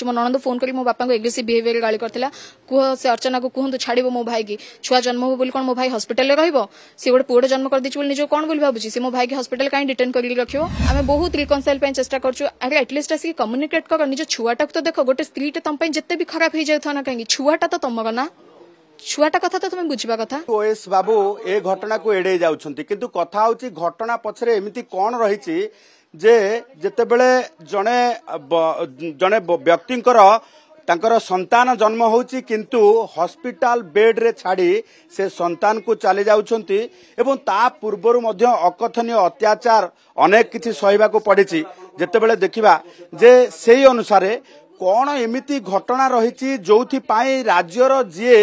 मो ननद फोन करी मो बापा को एग्रेसिव बिहेवियर गाली करथिला कुह से अर्चना को कहंतु छाड़िबो मो भाई की छुआ जन्म हो बोली कोन मो भाई हॉस्पिटल रे रहइबो से गोटे पुओ जन्म कर दिछि बोली निजो कोन बोली भाबुछि से मो भाई के हॉस्पिटल काई डिटेन करी रखियो आमे बहुत रिकनसाइल पे चेष्टा करछु अरे एटलीस्ट आसी कम्युनिकेट कर निजो छुआटा तो देखो गोटे स्त्री टे तम पे जत्ते भी खराब हो जाय ना कहीं छुआटा तो तमर ना छुआटा कथा तो तुम बुझा कथा ओएस बाबू ए घटना को एड़े जाउछंती किंतु कथा होची घटना पछरे एमिति कोन रहिछि जे जेतेबेले जणे जणे व्यक्तिंकर तांकर संतान जन्म होची किंतु हॉस्पिटल बेड रे छाड़ी से संतान को चले जाउछंती एवं ता पूर्वरु मध्य अकथनीय अत्याचार अनेक किछि सहिबा को पड़िछि जेतेबेले देखिबा जे सेही अनुसारे कोन एमिति घटना रहिछि जोथि पाई राज्यर जे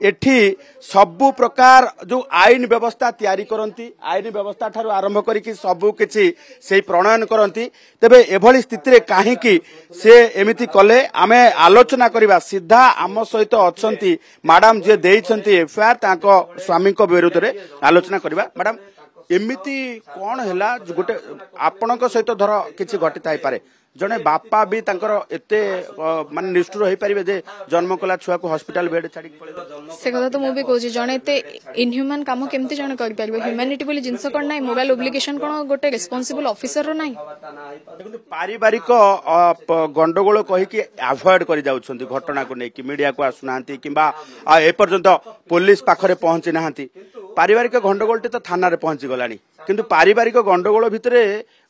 एठी सबु प्रकार जो आईन व्यवस्था तैयारी करती आईन व्यवस्था ठारू आरंभ करिकी सबु किछि सेही प्रणयन करती तेबे एभली स्थिति रे काहेकि से एमिति कले आमे आलोचना करिबा सीधा आम सहित अछंती मैडम जे देइछंती एफआईआर ताको स्वामी को विरुद्ध रे आलोचना करिबा मैडम एमिति कोन हैला गोटे आपनक सहित धर किछि घटित थाई पारे जने बापा भी तांकर एते माने निष्ठुर होई परिबे जे जन्म कला छुआ को हॉस्पिटल बेड छाडी पळे से कथा तो मु भी कहूची जने एते इनह्यूमन काम केमति जने करि परिबे ह्यूमैनिटी बोली जिंस कोन नाही मोबाइल ऑब्लिगेशन कोन गोटे रिस्पांसिबल ऑफिसर रो नाही देखु पारिवारिक गंडगोल कहि कि अवॉइड करि जाउछंती घटना को नै कि मीडिया को आसुनांती किबा ए पर्यंत पुलिस पाखरे पहुंची नाहंती पारिवारिक गंडगोलटी तो थाना रे पहुंची गलानी किंतु पारिवारिक गंडगोल भितरे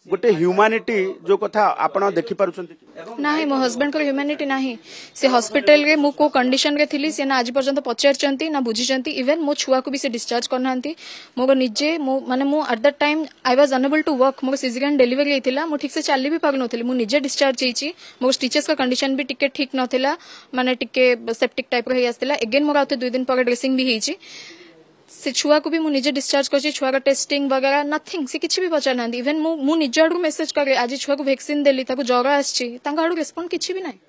गोटे ह्यूमैनिटी जो कथा आपण देखि पारुछंती नाही मो हस्बैंड को ह्यूमैनिटी नाही से हॉस्पिटल रे मु को कंडीशन रे थिली से ना आज पर्यंत पचारचंती ना बुझिचंती इवन मो छुआ को भी से डिस्चार्ज करनांती मो निजे मो माने मो at that time I was unable to work मो सिजेरियन डिलीवरी हेतिला मो ठीक से चली भी पागु नथली मो निजे डिस्चार्ज हेची मो स्टिचेस का कंडीशन भी टिके ठीक नथिला माने टिके सेप्टिक टाइप रे हे आस्तिला अगेन मो आते 2 दिन पर ड्रेसिंग भी हेची से छुआ को भी मु निजे डिस्चार्ज कर छुआ का टेस्टिंग वगैरह नथिंग से किछि भी पचार ना इवन मु निजे आडू मेसेज करे आज छुआ को वैक्सीन देली ताको ज्वर आछि तांगा आडू रिस्पोंड किछि भी नाही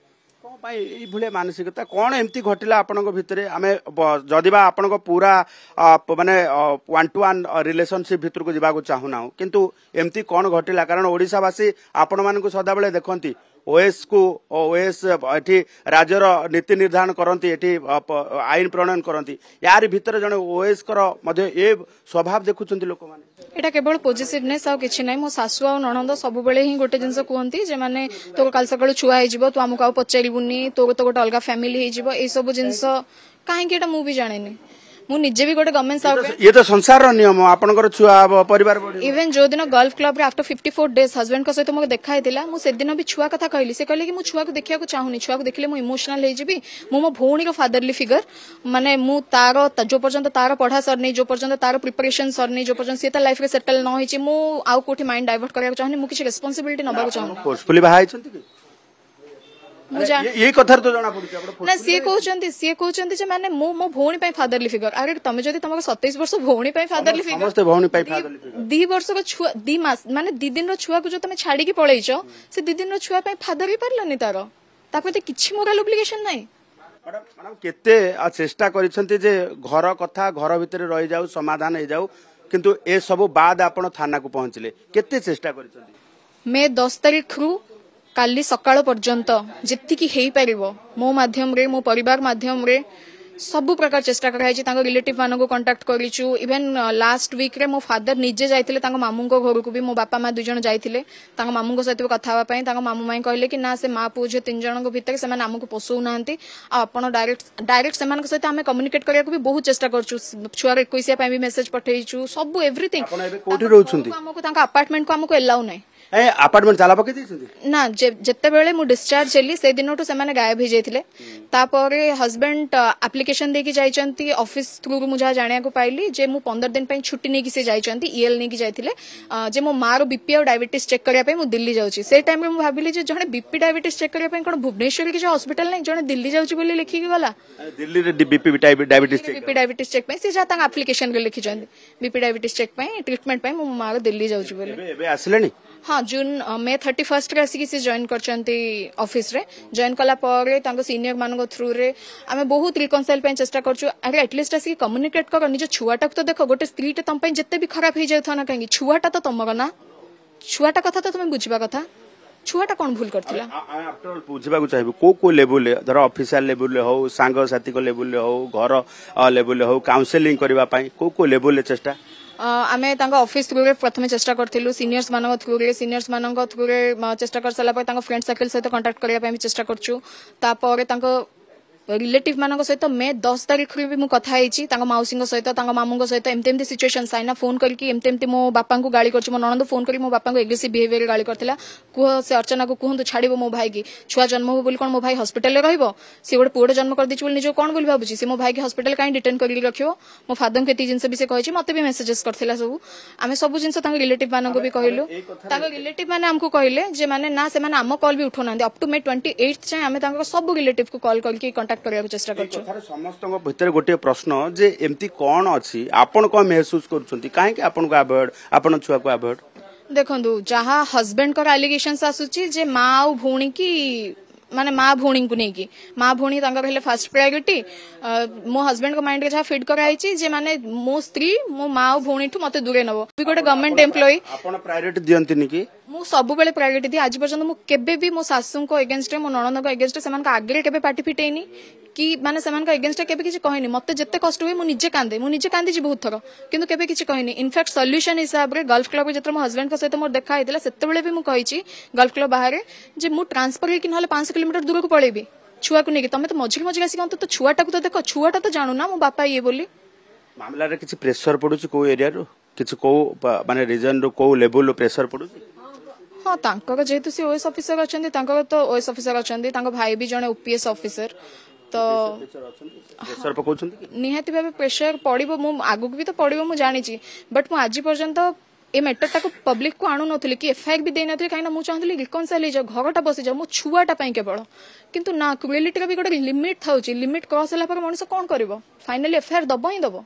कोन भाई ई भले मानसिकता कोन एम्ति घटिला आपनक भितरे आमे जदिबा आपनक पूरा माने 1-to-1 रिलेशनशिप भितर को जिबा को चाहू ना किंतु एम्ति कोन घटिला कारण ओडिसा वासी आपण मान को सदा बेले देखंती ओएस को ओएस एठी राज्यर नीति निर्धारण करती एठी आईन प्रणयन करती यार भीतर जने ओएस कर मध्ये ए स्वभाव देखुचंती लोक माने एटा केवल पॉजिटिवनेस आ किछि नै मो सासु आ ननंद सब बेले ही गोटे जिंस कहंती जे माने तो काल सकाळ छुआ हे जिवो तो हमका पचारिबुनी तो गोटे अलगा फैमिली हे जिवो ए सब जिंस काहे कि एटा मु भी जानेनी मु निजे भी गोटे गवर्नमेंट सर्वेंट ये तो संसार रो नियम आपनकर छुआ परिवार इवन जो दिन गल्फ क्लब रे आफ्टर 54 डेज हस्बैंड को सहित मो देखा हेतिला मु से दिन भी छुआ कथा कहली से कहले कि मु छुआ को देखिया को चाहुनी छुआ को देखले मु इमोशनल हे जिबी मो भौणी को फादरली फिगर माने मु तारो जो पर्यंत तारो पढ़ा सरनी जो पर्यंत तारो प्रिपरेशन सरनी जो पर्यंत से लाइफ रे सेटल न होइची मु आउ कोठी माइंड डाइवर्ट करिया को चाहुनी मु किछि रिस्पांसिबिलिटी नबा को चाहुनी फोर्सफुली बाहा आइछंती कि ये कथा तो जाना पड़छ ना सी कहउचंती जे माने मो भौणी पई फादरली फिगर अरे तमे जदी तमको 27 वर्ष भौणी पई फादरली फिगर समस्त भौणी पई फादरली फिगर 2 वर्ष को छुआ 2 मास माने 2 दिन रो छुआ को जो तमे छाडी की पळैछो से 2 दिन रो छुआ पई फादर ही परलनी तारो तापते किछि मोरल ऑब्लिगेशन नाही मैडम केते चेष्टा करिसंती जे घर कथा घर भितर रहि जाऊ समाधान हे जाऊ किंतु ए सब बाद आपण थाना को पहुंचले केते चेष्टा करिसंती मैं 10 तारीख रु काली सकाळ पर्यंत जेतिकी हेई परिबो मो माध्यम रे मो परिवार माध्यम रे सब प्रकार चेष्टा कराई तांको रिलेटिव मान को कांटेक्ट करिछु इवन लास्ट वीक रे मो फादर निजे जाइतिले तांको मामू को घर को भी मो बापा मा 2 जण जाइतिले तांको मामू को सहित कथा हवा पई तांको मामू माई कहले कि ना से मा पूजे 3 जण को भीतर से माने हमको पोसौ नांती आ आपण डायरेक्ट से मान को सहित हमें कम्युनिकेट करिया को भी बहुत चेष्टा करछु छुआ 21 पई भी मेसेज पठैछु सब एवरीथिंग आपण एबे कोठी रहउछंती हमको तांको अपार्टमेंट को हमको एलाउ नै ए अपार्टमेंट ताला पके दिसंती ना जत्ते बेले मु डिस्चार्ज हेली से दिनोटू से माने गायब हे जाइतिले तापरे हस्बैंड एप्लिकेशन देकी जाइचंती ऑफिस थ्रू मु जा जानिया को पाइली जे मु 15 दिन पई छुट्टी नेकी से जाइचंती ईएल नेकी जाइतिले जे मो मारो बीपी और डायबिटीज चेक करिया पई मु दिल्ली जाउची से टाइम रे मु भाबिली जे जणे बीपी डायबिटीज चेक करिया पई कोन भुवनेश्वर के जो हॉस्पिटल नै जणे दिल्ली जाउची बोली लिखि के गला दिल्ली रे बीपी डायबिटीज चेक पई से जा तांग एप्लिकेशन के लिखि जंदी बीपी डायबिटीज चेक पई ट्रीटमेंट पई मु मारो दिल्ली जाउची बोली एबे आसलेनी हाँ जून मे 31 रे आसिक से जॉइन करचंती ऑफिस रे जॉइन कला परे तांको सीनियर मानको थ्रू रे आमे बहुत रिकनसाइल पे चेष्टा करछु अरे एटलीस्ट आसिक कम्युनिकेट कर निज छुआटा तो देखो गोटे स्त्री टे तम पे जत्ते भी खराब हे जाय था ना कहीं छुआटा तो तमर ना छुआटा कथा तो तुम बुझबा कथा छुआटा कौन भूल करथिला आफ्टर ऑल बुझा चाहिए को लेवल धर ऑफिशियल लेवल हो सांग साथी को लेवल हो घर लेवल हो काउंसलिंग करने को लेवल चेष्टा आमे तांका ऑफिस थ्रू रे प्रथम चेष्टा करथिलु सीनियर्स मानक थ्रू रे चेष्टा कर साला पर तांका फ्रेंड सर्कल सहित कांटेक्ट करबा पय चेष्टा करछु तापर तांका रिलेटिव मानक सहित मे 10 तारीख रे भी मु कथा हेची तांका माउसी सहित तांका मामू सहित एमते सिचुएशन साइना फोन करके एमते मो बापा को गाली करछु मो ननंद फोन करी मो बापा को एग्रेसिव बिहेवियर गाली करथिला कुह से अर्चना को कहंतु छाड़िबो मो भाई की छुआ जन्म हो बोली कोन मो भाई हॉस्पिटल रे रहइबो से गोटे पुओ जन्म कर दिछु बोली निजो कोन बोली भाबुची से मो भाई की हॉस्पिटल काई डिटेन करी रखियो मो फादर के ती जिंस भी से कहछि मते भी मेसेजेस करथिला सब आमे सब जिंस तांका रिलेटिव मानन को भी कहिलु तांका रिलेटिव माने हमको कहिले जे माने ना से माने हम कॉल भी उठोनांदी अप टू मे 28 चाहे आमे तांका सब रिलेटिव को कॉल करके कांटेक्ट करबा चेष्टा करछु समस्त भितर गोटे प्रश्न जे एमती कौन अच्छी आपण कौन महसूस करुँच कहीं आपण को अवॉइड आपण छुआ को अवॉइड देखो जहाँ हस्बैंड को एलिगेशंस आसुची जे माँ आ भौणी की माने माँ भौणी को नहीं की माँ भौणी तांकर फर्स्ट प्रायोरिटी मो हस्बैंड को माइंड के जहाँ फिट कराई जे माने मो स्त्री मो माँ आ भौणी ठू मते दूरे नबो भी गोटे गवर्नमेंट एम्प्लॉई आपण प्रायोरिटी दियंतिनी की मु सब बेले प्रायोरिटी दी आज पर्यंत मु केबे भी मो सासू को एगेंस्ट मो ननद को एगेंस्ट सेमान का आगे केबे पार्टी फिटेनी कि माने सेमान का एगेंस्ट केबे किछि कहनी मते जत्ते कष्ट हुए मु निजे कांदी जी बहुत थर किंतु केबे किछि कहनी इनफैक्ट सॉल्यूशन हिसाब रे गल्फ क्लब जत्ते मो हस्बैंड को सहित मोर देखा आइतला सेते बेले भी मु कहिछि गल्फ क्लब बाहर जे मु ट्रांसफर हे कि नहले 500 किलोमीटर दूर को पळेबी छुआ को नेकी तमे तो मझी आसी तो छुआटा को तो देखो छुआटा तो जानू ना मो बापा ये बोली मामला रे किछि प्रेशर पडुछि को एरिया रो किछि को माने रीजन रो को लेवल रो प्रेशर पडुछि हाँ तांकर जेहेतु सी ओएस ऑफिसर अछंती तांकर तो ओएस ऑफिसर अछंती तांको भाई भी जने ओपीएस ऑफिसर तो प्रेशर पकाउछंती निहाती भाबे प्रेशर पड़िबो मु आगु भी तो पड़िबो मु जानि छी बट मु आज पर्यंत ए मैटर को पब्लिक को आणु नथली कि एफआईआर भी दे नथली काइना मु चाहतली रिकनसाइल हो जा घरटा बसी जा मो छुआटा पई केवल किंतु ना क्रुएलिटी का भी गोटे लिमिट थाउची लिमिट क्रॉस होला पर मनुष्य कोन करबो फाइनली एफआईआर दबो ही दबो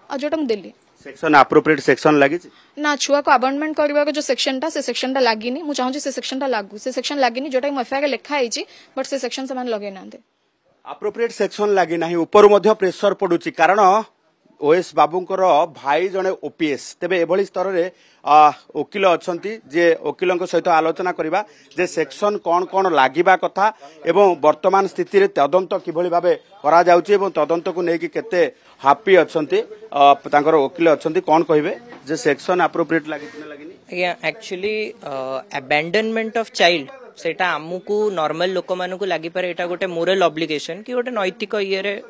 आ जोटा मु देली सेक्शन एप्रोप्रिएट सेक्शन लागी ना छुआ को अबॉन्डमेंट करबा जो सेक्शन टा से सेक्शन टा लागिनी मु चाहूची से सेक्शन टा लागू से सेक्शन लागिनी जोटा मु एफआईआर लेखा आइची बट से सेक्शन से मान लगे नांदे एप्रोप्रिएट सेक्शन लागी नाही ऊपर मध्य प्रेशर पडुची कारण ओएस बाबूंकर भाई जने ओपीएस तेबे एभली स्तर रे वकिल अछंती जे वकिलंक सहित आलोचना करबा जे सेक्शन कोन कोन लागिबा कथा एवं वर्तमान स्थिति रे तदंत किभली भाबे करा जाउची एवं तदंत को नेकी केते हैप्पी अछंती तांकर वकिल अछंती कोन कहिबे जे सेक्शन एप्रोप्रिएट लागिनी एक्चुअली अबैंडनमेंट ऑफ चाइल्ड सेटा आमुकु नॉर्मल लोक मानकु लागि पारे एटा गोटे मोरल ऑब्लिगेशन कि गोटे नैतिक इये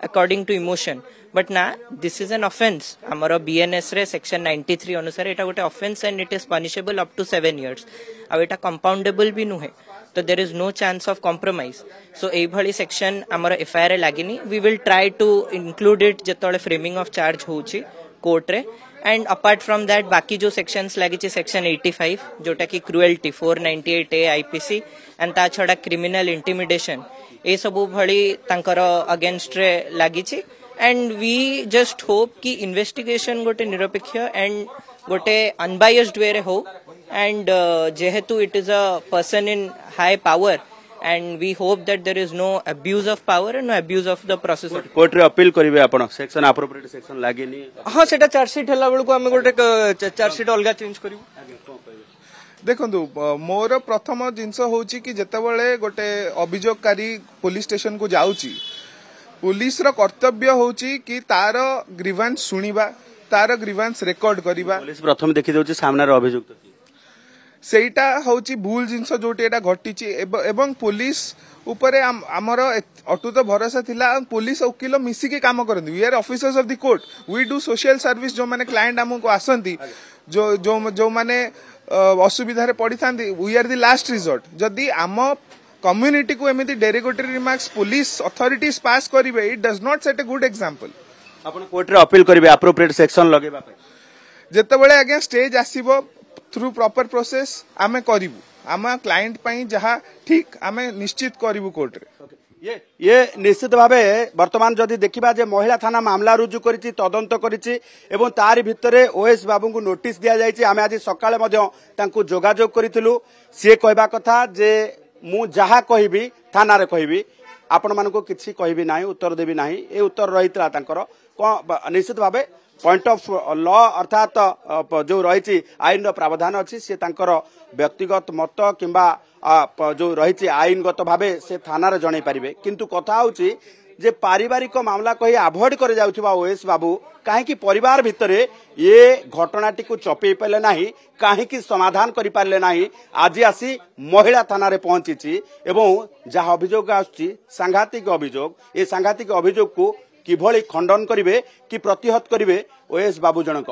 अकॉर्डिंग टू इमोशन बट ना दिस इज एन ऑफेंस हमर बीएनएस रे सेक्शन 93 अनुसार एटा गोटे offence and it is punishable up to 7 years आ एटा कंपाउंडेबल भी नुहे तो there is no chance of compromise so एई भली सेक्शन हमर एफआईआर लागिनी we will try to include it जेतोले फ्रेमिंग ऑफ चार्ज होउची कोर्ट रे एंड अपार्ट फ्रॉम दैट बाकी जो सेक्शंस लागी सेक्शन 85 जोटा की क्रुएल्टी 498 ए आईपीसी एंड ता छडा क्रिमिनल इंटिमिडेशन ए सबु भली तांकर अगेंस्ट रे लागी एंड वी जस्ट होप कि इन्वेस्टिगेशन गोटे निरपेक्ष एंड गोटे अनबायस्ड वे रे हो एंड जेहेतु it is a person in high power and we hope that there is no abuse of power and no abuse of the process court रे appeal करिवे आपण सेक्शन एप्रोप्रिएट सेक्शन लागेनी हां सेटा charge sheet हला bell को हम गोटे charge sheet अलगा चेंज करिवो देखंतु मोर प्रथम जिंस होची कि जेतेबेले गोटे अभियोगकारी पुलिस स्टेशन को जाउची पुलिस रो कर्तव्य होची कि तार ग्रीवांस सुनिबा तार ग्रीवांस रिकॉर्ड करिबा पुलिस प्रथम देखि दोची सामने रो अभियुक्त सेटा होची भूल जिंस जोटी एटा घटिची एवं पुलिस ऊपर आमर अटूट भरोसा थिला पुलिस वकील मिसिकी काम करंती we are officers of the court we do social service जो माने क्लाइंट हमको आसंती जो जो जो माने असुविधा रे पड़ी थांती we are the last resort जदी आम कम्युनिटी को एमिति derogatory remarks police authorities pass करिवे it does not set a good example आपण कोर्ट रे अपील करिवे एप्रोप्रिएट सेक्शन लगेबा पे जेतेबेले आगे स्टेज आसीबो थ्रू प्रॉपर प्रोसेस आमे करिवु आम क्लाइंट पई जहा ठीक आमे निश्चित करिवु कोर्ट रे ये निश्चित भावे वर्तमान जदि देखिबा जे महिला थाना मामला रुजु करिछि तदंत करिछि एवं तारि भितरे ओएस बाबू को नोटिस दिया जायछि आमे आज सकाळे मध्य तांकु जोगाजोग करिथिलु से कहबा कथा जे मु जहा कहबी थाना रे कहबी आपण मानको किछि कहबी नाही उत्तर देबी नाही ए उत्तर रहितला तांकर निश्चित भावे पॉइंट ऑफ लॉ अर्थात जो रही आईन प्रावधान अच्छी सी व्यक्तिगत मत किंबा जो रही आईनगत भाव से थाना जन पारे किंतु कथा होची जे पारिवारिक मामला कही आभोड कर जाउथिबा ओएस बाबू कहीं परिवार भितर ये घटनाटी को चपे पारे ना कहीं समाधान कर पारे ना आज आसी महिला थाना रे पहुंची एवं जहाँ अभियोग आसुची सांघातिक अभियोग ये सांघातिक अभियोग को किभली खंडन करिवे कि प्रतिहत करिवे ओएस बाबू जनक